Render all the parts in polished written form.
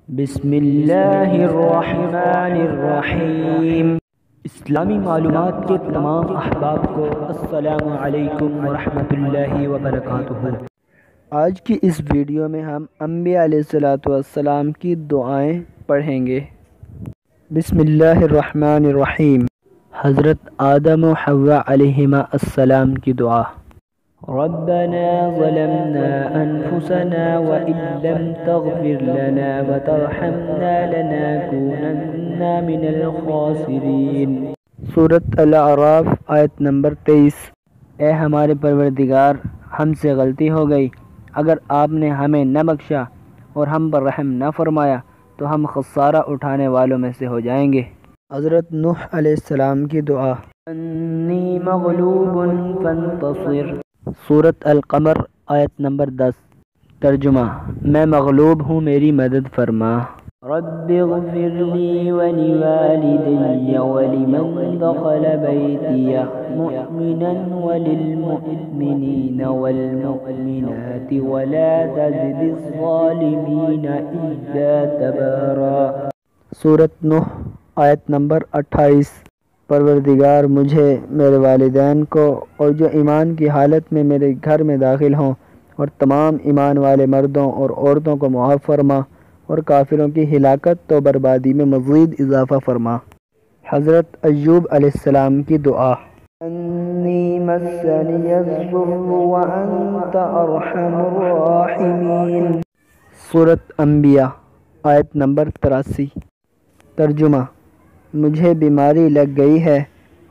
بسم اللہ الرحمن الرحیم۔ اسلامی معلومات کے تمام احباب کو السلام علیکم ورحمۃ اللہ وبرکاتہ۔ آج کی اس ویڈیو میں ہم انبیاء علیہ السلام کی دعائیں پڑھیں گے۔ بسم اللہ الرحمن الرحیم۔ حضرت آدم و حوا علیہما السلام کی دعا۔ ربنا ظلمنا انفسنا وان لم تغفر لنا وترحمنا لنكونن من الخاسرین۔ سورۃ الاعراف آیت نمبر 23۔ اے ہمارے پروردگار، ہم سے غلطی ہو گئی، اگر آپ نے ہمیں نہ بخشا اور ہم پر رحم نہ فرمایا تو ہم خسارہ اٹھانے والوں میں سے ہو جائیں گے۔ حضرت نوح علیہ السلام کی دعا۔ انی مغلوب فانتصر۔ سورۃ القمر آیت نمبر 10۔ ترجمہ: میں مغلوب ہوں، میری مدد فرما۔ رب اغفر لی ولوالدی ولمن دخل بیتی مؤمنا وللمؤمنین والمؤمنات ولا تزد الظالمین الا تبارا۔ سورۃ نوح آیت نمبر 28۔ پروردگار، مجھے، میرے والدین کو اور جو ایمان کی حالت میں میرے گھر میں داخل ہوں اور تمام ایمان والے مردوں اور عورتوں کو معاف فرما اور کافروں کی ہلاکت و بربادی میں مزید اضافہ فرما۔ حضرت ایوب علیہ السلام کی دعا۔ انی مسنی الضر وانت ارحم الراحمین۔ سورۃ انبیاء آیت نمبر 83۔ ترجمہ: مجھے بیماری لگ گئی ہے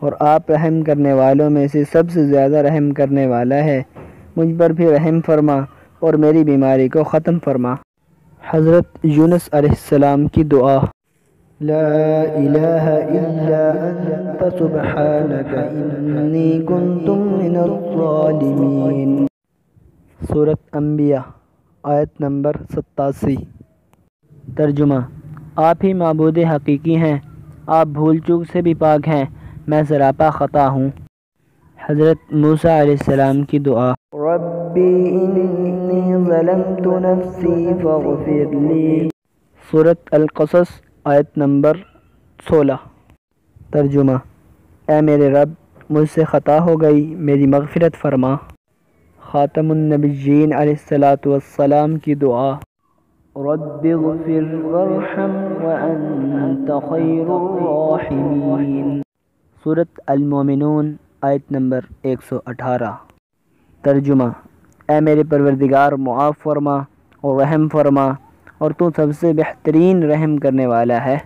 اور آپ رحم کرنے والوں میں سے سب سے زیادہ رحم کرنے والا ہے، مجھ پر بھی رحم فرما اور میری بیماری کو ختم فرما۔ حضرت یونس علیہ السلام کی دعا۔ لا الہ الا انت سبحانک انی کنت من الظالمین۔ سورۃ انبیاء آیت نمبر 87۔ ترجمہ: آپ ہی معبود حقیقی ہیں، آپ بھول چوک سے بھی پاک ہیں، میں سراپا خطا ہوں۔ حضرت موسیٰ علیہ السلام کی دعا۔ ربی انی ظلمت نفسی فاغفر لی۔ سورۃ القصص آیت نمبر 16۔ ترجمہ: اے میرے رب، مجھ سے خطا ہو گئی، میری مغفرت فرما۔ خاتم النبیین علیہ السلام کی دعا۔ رب اغفر وارحم وانت خیر الراحمین۔ سورۃ المومنون آیت نمبر 118۔ ترجمہ: اے میرے پروردگار، معاف فرما اور رحم فرما اور تو سب سے بہترین رحم کرنے والا ہے۔